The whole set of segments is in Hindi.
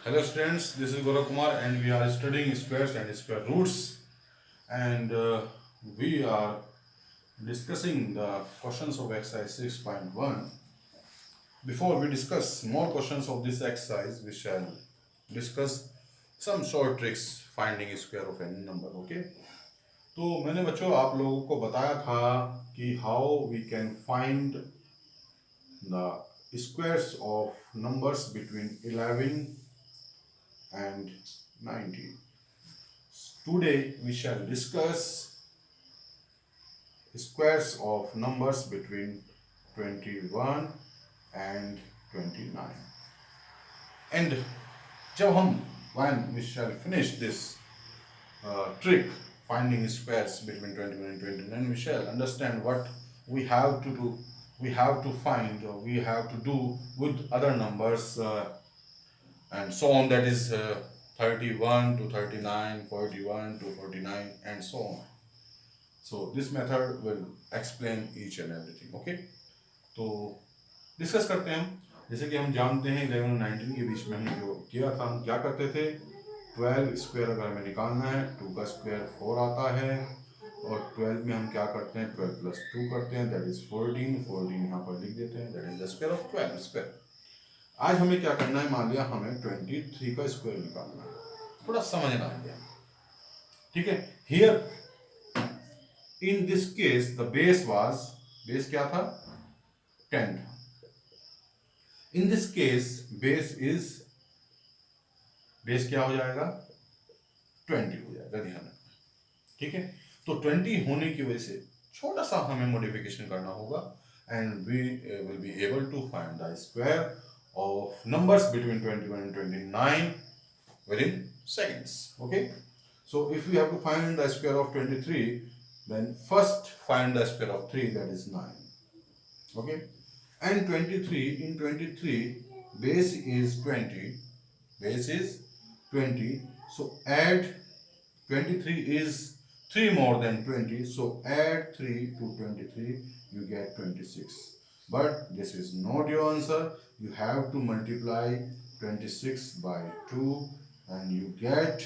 Hello students, this is Gaurav Kumar and we are studying squares and square roots, and we are discussing the questions of exercise 6.1. Before we discuss more questions of this exercise, we shall discuss some short tricks finding square of any number. Okay, तो मैंने बच्चों आप लोगों को बताया था कि how we can find the squares of numbers between 11 and 90. Today we shall discuss squares of numbers between 21 and 29. And जब हम when we shall finish this trick finding squares between 21 and 29, we shall understand what we have to do, we have to find, or we have to do with other numbers and so on, that is 31 to 39, 41 to 49 and so on. So this method will explain each and everything. Okay, तो डिस्कस करते हैं हम। जैसे कि हम जानते हैं 11 और 19 के बीच में हमने जो किया था, हम क्या करते थे, 12 स्क्वायर अगर हमें निकालना है, 2 का स्क्वायर 4 आता है, और 12 में हम क्या करते हैं, 12 प्लस 2 करते हैं, दैट इज 14। 14 यहाँ पर लिख देते हैं, that is the square of 12 square. आज हमें क्या करना है, मान लिया हमें 23 का स्क्वायर निकालना है, थोड़ा समझना है, ठीक है। Here in this case the base was, base क्या था, 10 था। In this case base is, base क्या हो जाएगा, 20 हो जाएगा, ध्यान रखना, ठीक है। तो 20 होने की वजह से छोटा सा हमें मॉडिफिकेशन करना होगा, and we will be able to find the square of numbers between 21 and 29 within seconds. Okay, so if we have to find the square of 23, then first find the square of 3, that is 9. Okay, and 23, in 23 base is 20, base is 20, so add 23 is 3 more than 20, so add 3 to 23, you get 26. But this is not your answer, you have to multiply 26 by 2 and you get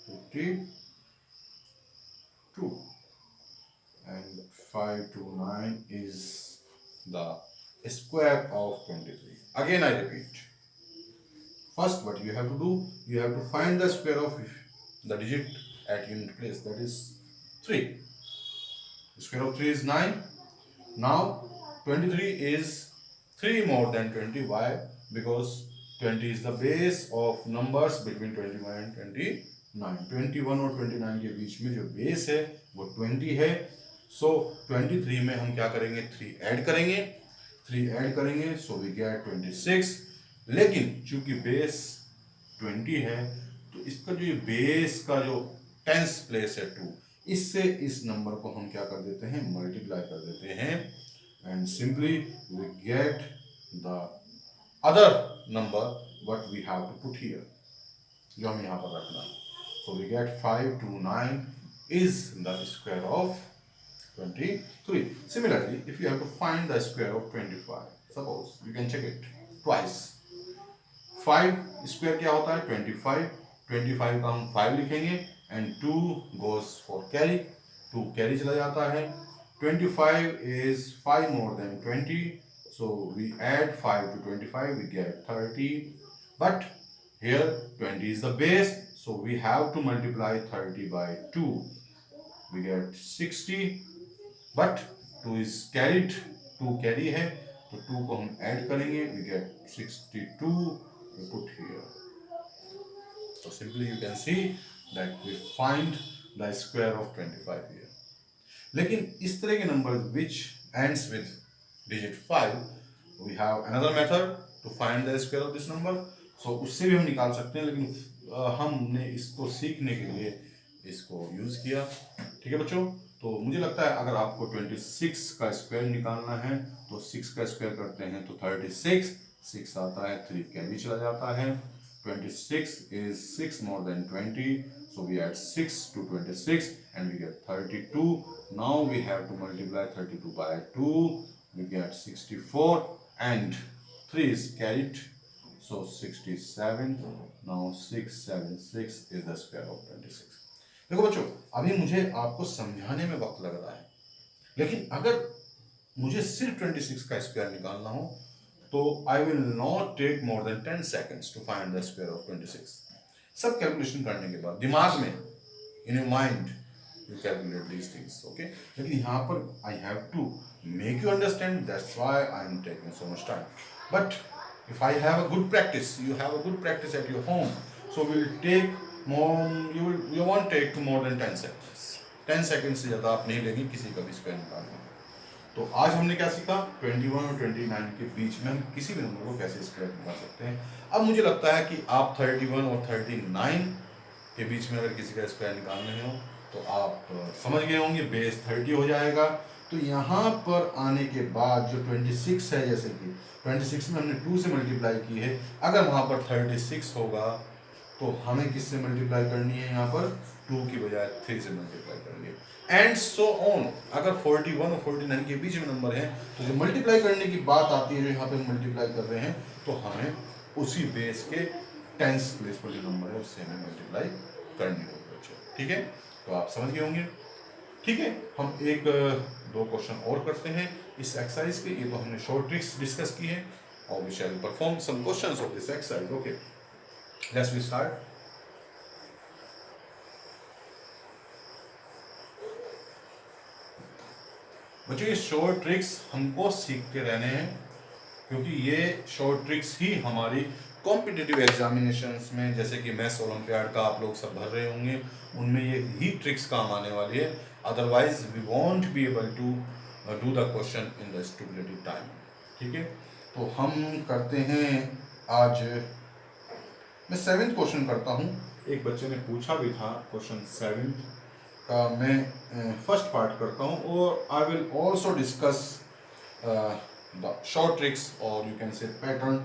52, and 5 to 9 is the square of 23. Again I repeat, first what you have to do, you have to find the square of the digit at unit place, that is 3. The square of 3 is 9. Now 23 is 3 more than 20. Why? Because 20 is the base of numbers between 21 and 29. 21 और 29 के बीच में जो बेस है वो 20 है। सो 23 में हम क्या करेंगे, 3 ऐड करेंगे, 3 ऐड करेंगे, सो वी गेट 26। लेकिन चूंकि बेस 20 है, तो इसका जो ये बेस का जो टेंस प्लेस है 2, इससे इस नंबर को हम क्या कर देते हैं, मल्टीप्लाई कर देते हैं, and simply we get the other number what we have to put here, जो हम यहाँ पर रखना है। So we get 5 to 9 is the square of 23. Similarly, if you have to find the square of 25, suppose you can check it twice. 5 square क्या होता है, 25। 25 का हम 5 लिखेंगे, and 2 goes for carry, 2 carry चला जाता है। 25 is 5 more than 20, so we add 5 to 25, we get 30. But here 20 is the base, so we have to multiply 30 by 2, we get 60. But 2 is carried, 2 carry है, तो 2 को हम ऐड करेंगे, we get 62, we put here. So simply you can see that we find the square of 25 here. लेकिन इस तरह के number which ends with digit 5, we have another method to find the square of this number. So उससे भी हम निकाल सकते हैं, लेकिन हमने इसको सीखने के लिए इसको यूज किया, ठीक है बच्चों। तो मुझे लगता है अगर आपको 26 का स्क्वायर निकालना है, तो 6 का स्क्वायर करते हैं तो 36, 6 आता है, 3 कैरी चला जाता है। 26 is 6 more than 20, so we add 6 to 26 and we get 32. Now we have to multiply 32 by 2, we get 64, and 3 is carried, So 67, now 676 is the square of 26. देखो बच्चों, अभी मुझे आपको समझाने में वक्त लग रहा है, लेकिन अगर मुझे सिर्फ 26 का स्क्वायर निकालना हो तो I will not take more than 10 seconds to find the square of 26. सब कैलकुलेशन करने के बाद दिमाग में, in your mind, you calculate these things, okay? लेकिन यहाँ पर I have to make you understand, that's why I am taking so much time. But if I have a good practice, you have a good practice at your home, so we'll take more, you won't take more than 10 seconds. 10 seconds से ज़्यादा आप नहीं लेंगे किसी का भी स्क्वायर निकालना. तो आज हमने क्या सीखा, 21 और 29 के बीच में हम किसी भी नंबर को कैसे स्क्वायर निकाल सकते हैं. अब मुझे लगता है कि आप 31 और 39 के बीच में अगर किसी का स्क्वायर निकालने हो तो आप समझ गए होंगे, बेस 30 हो जाएगा. तो यहाँ पर आने के बाद जो 26 है, जैसे कि 26 में हमने 2 से मल्टीप्लाई की है, अगर वहाँ पर 36 होगा तो हमें किससे मल्टीप्लाई करनी है, यहाँ पर 2 की बजाय 3 से मल्टीप्लाई करनी है. And so on. अगर 41 और 49 के बीच में नंबर है तो जो मल्टीप्लाई करने की बात आती है, जो यहाँ पे मल्टीप्लाई कर रहे हैं, तो हमें उसी बेस के टेंस प्लेस पर जो नंबर है उससे हमें मल्टीप्लाई करनी होगी बच्चों. ठीक है, तो आप समझ गए होंगे. ठीक है, हम एक दो क्वेश्चन और करते हैं इस एक्सरसाइज के. ये तो हमने शॉर्ट ट्रिक्स डिस्कस की है, और we shall perform some questions of this exercise. Okay, let's we start. बच्चों, ये शॉर्ट ट्रिक्स हमको सीखते रहने हैं, क्योंकि ये शॉर्ट ट्रिक्स ही हमारी कॉम्पिटिटिव एग्जामिनेशंस में, जैसे कि मैथ्स ओलंपियाड का आप लोग सब भर रहे होंगे, उनमें ये ही ट्रिक्स काम आने वाली है. Otherwise we won't be able to do the question in the stipulated time. ठीक है, तो हम करते हैं आज, मैं 7th क्वेश्चन करता हूँ. एक बच्चे ने पूछा भी था क्वेश्चन 7th का, मैं फर्स्ट पार्ट करता हूँ, और I will also discuss the short tricks, और you can say pattern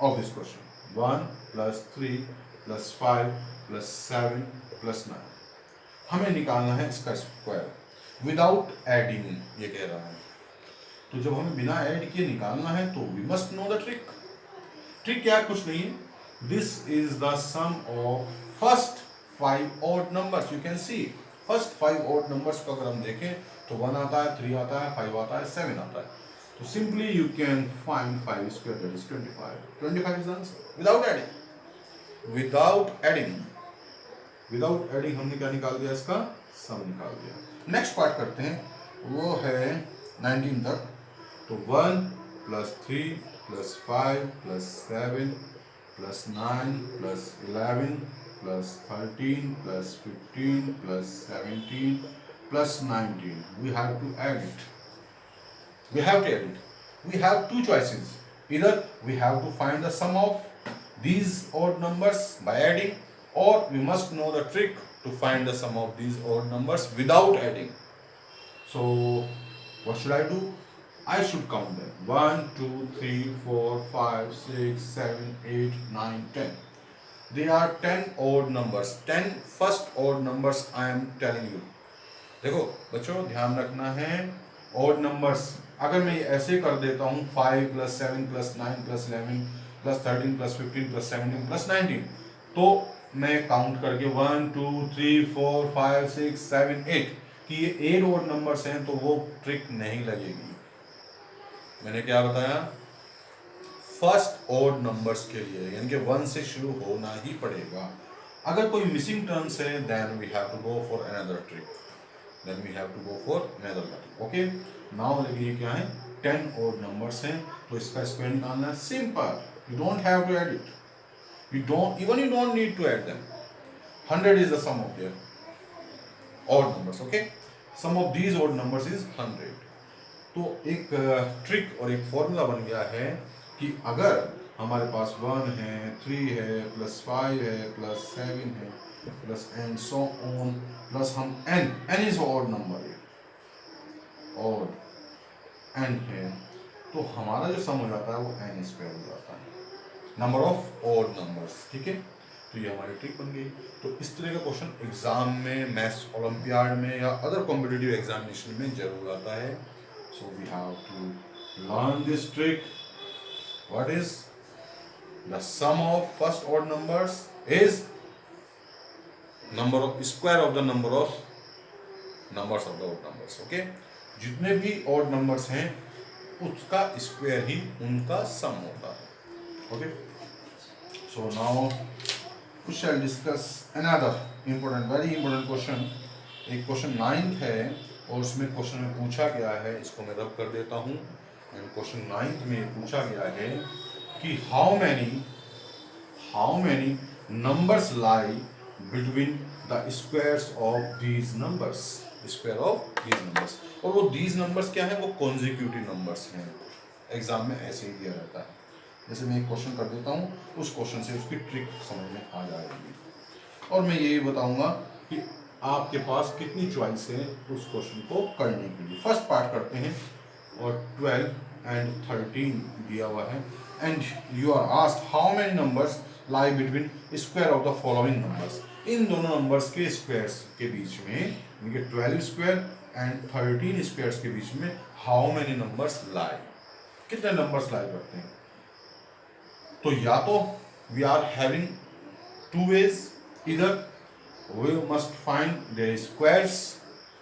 of this question. 1 plus 3 plus 5 plus 7 plus 9. हमें निकालना है इसका स्क्वायर विदाउट एडिंग, ये कह रहा है. तो जब हमें बिना ऐड किए निकालना है तो we must know the trick. Trick क्या, कुछ नहीं है. This is the sum of first 5 odd numbers. You can see first 5 odd numbers को अगर हम देखें तो 1 आता है, 3 आता है, 5 आता है, 7 आता है. So simply you can find 5 square, that is 25. 25 is the answer without adding. Without adding हमने क्या निकाल दिया, इसका सम निकाल दिया. नेक्स्ट पार्ट करते हैं, वो है 19 तक. तो 1 plus 3 plus 5 plus 7 plus 9 plus 11 plus 13 plus 15 plus 17 plus 19. We have to add it. We have to add it. We have two choices. Either we have to find the sum of these odd numbers by adding, or we must know the trick to find the sum of these odd numbers without adding. So what should I do? I should count them. 1, 2, 3, 4, 5, 6, 7, 8, 9, 10. They are 10 odd numbers. 10 first odd numbers I am telling you. देखो बच्चों, ध्यान रखना है, odd numbers अगर मैं ऐसे कर देता हूँ 5 plus 7 plus 9 plus 11 plus 13 plus 15 plus 17 plus 19, तो मैं काउंट करके 1 2 3 4 5 6 7 8 कि ये 8 odd numbers हैं, तो वो ट्रिक नहीं लगेगी. मैंने क्या बताया, फर्स्ट odd numbers के लिए, यानी कि 1 से शुरू होना ही पड़ेगा. अगर कोई मिसिंग टर्म्स है, then we have to go for another trick. Okay, now देखिए क्या है, 10 odd numbers हैं, तो इसका स्क्वायर निकालना है. Simple, you don't have to add it, you don't need to add them. 100 is the sum of their odd numbers. Okay, sum of these odd numbers is 100. तो एक ट्रिक और एक फॉर्मूला बन गया है कि अगर हमारे पास 1 है, 3 है, प्लस 5 है, प्लस 7 है, plus and so on, plus हम n इज ऑड नंबर है, ऑड n है, तो हमारा जो सम हो जाता है वो n स्क्वायर हो जाता है, नंबर ऑफ ऑड नंबर्स. ठीक है, तो ये हमारी ट्रिक बन गई. तो इस तरह का क्वेश्चन एग्जाम में, मैथ्स ओलंपियाड में या अदर कॉम्पिटिटिव एग्जामिनेशन में जरूर आता है. So we have to learn this trick. What is the sum of first odd numbers is number of square of the number of numbers of the odd numbers. Okay, जितने भी ऑड नंबर्स हैं उसका स्क्वायर ही उनका सम होता है। Okay, so now we shall discuss another important, very important question। एक क्वेश्चन 9th है और उसमें क्वेश्चन में पूछा गया है, इसको मैं रब कर देता हूँ। एंड क्वेश्चन 9th में पूछा गया है कि how many numbers lie between the squares of these numbers, square of these numbers. और वो दीज नंबर्स क्या है, वो कॉन्जिक्यूटिव नंबर्स हैं। एग्जाम में ऐसे ही दिया रहता है। जैसे मैं एक क्वेश्चन कर देता हूँ, उस क्वेश्चन से उसकी ट्रिक समझ में आ जाएगी और मैं यही बताऊंगा कि आपके पास कितनी चॉइस है उस क्वेश्चन को करने के लिए। फर्स्ट पार्ट करते हैं और 12 एंड 13 दिया हुआ है and you are asked how many numbers lie between square of the following numbers. इन दोनों नंबर्स के स्क्वायर्स के बीच में, इनके 12 स्क्वायर एंड 13 स्क्वायर्स के बीच में हाउ मेनी नंबर्स लाई, कितने नंबर्स लाई करते हैं। तो या तो we are having two ways, इधर we must find their squares,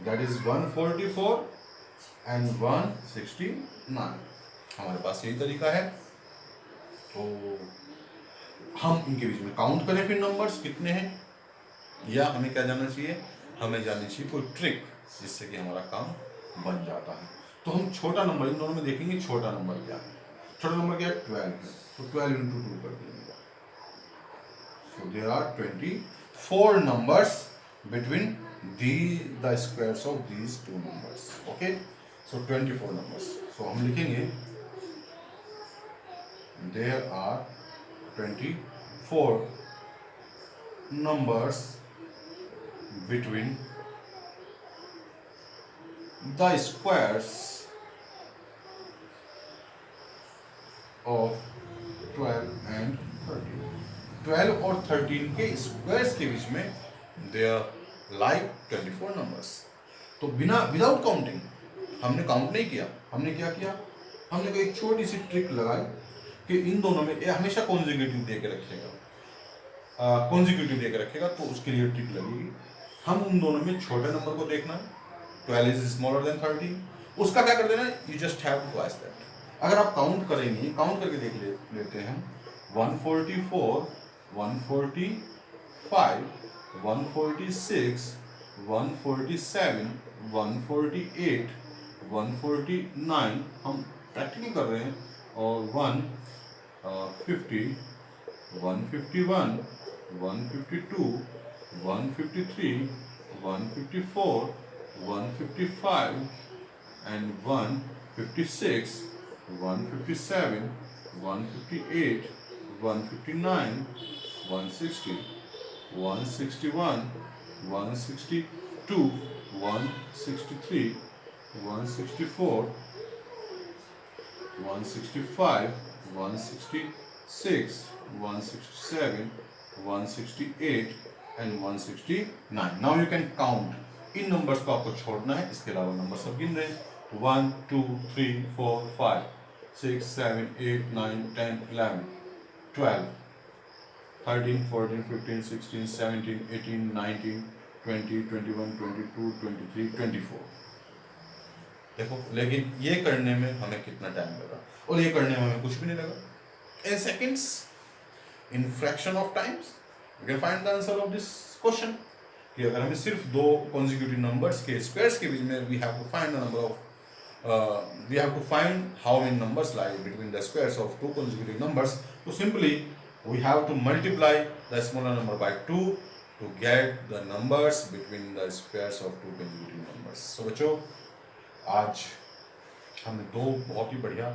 that is 144 and 169। हमारे पास यही तरीका है। तो हम इनके बीच में काउंट करें फिर नंबर्स कितने हैं, या हमें क्या जानना चाहिए, हमें जाननी चाहिए कोई ट्रिक जिससे कि हमारा काम बन जाता है। तो हम छोटा नंबर इन दोनों में देखेंगे, छोटा नंबर क्या है। छोटा नंबर क्या है, 12 है, तो 12 इंटू 2 कर देंगे। So there are 24 numbers between the squares of these two numbers. Okay, so 24 numbers. So हम लिखेंगे there are 24 numbers between the squares of 12 and 13। 12 और 13 के स्क्वायर्स के बीच में देयर लाइक 24 नंबर्स। तो विदाउट काउंटिंग, हमने काउंट नहीं किया, हमने क्या किया, हमने कोई एक छोटी सी ट्रिक लगाई कि इन दोनों में ये हमेशा कॉन्जिक्यूटिव दे के रखेगा, तो उसके लिए ट्रिक लगेगी। हम उन दोनों में छोटे नंबर को देखना, 12 इज स्मॉलर देन 13, उसका क्या कर देना, you just have to twice that. अगर आप काउंट करेंगे, काउंट करके देख लेते हैं, 144, 145, 146, 147, 148, 149 हम प्रैक्टिकल कर रहे हैं, और 150, 151, 152, 153, 154, 155 and 156, 157, 158, 159, 160, 161, 162, 163, 164, 165, 166, 167, 168 and 169। Now you can count। In numbers को आपको छोड़ना है, इसके अलावा नंबर सब गिन रहे हैं, 1 2 3 4 5 6 7 8 9 10 11 12 13 14 15 16 17 18 19 20 21 22 23 24। देखो, लेकिन ये करने में हमें कितना टाइम लगा, और ये करने में हमें कुछ भी नहीं लगा, in seconds, in fraction of times you can find the answer of this question. कि अगर हमें सिर्फ दो कॉन्जिक्यूटिव नंबर्स के स्क्वायर्स के बीच में we have to find the number of we have to find how many numbers lie between the squares of two consecutive numbers, so simply we have to multiply the smaller number by 2 to get the numbers between the squares of two consecutive numbers। so बच्चों, आज हमने दो बहुत ही बढ़िया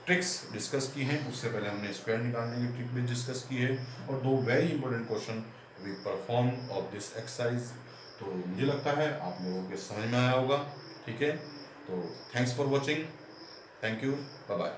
ट्रिक्स डिस्कस की हैं। उससे पहले हमने स्क्वायर निकालने की ट्रिक भी डिस्कस की है, और दो very important question we perform of this exercise. तो मुझे लगता है आप लोगों के समझ में आया होगा, ठीक है। तो thanks for watching, thank you, bye bye.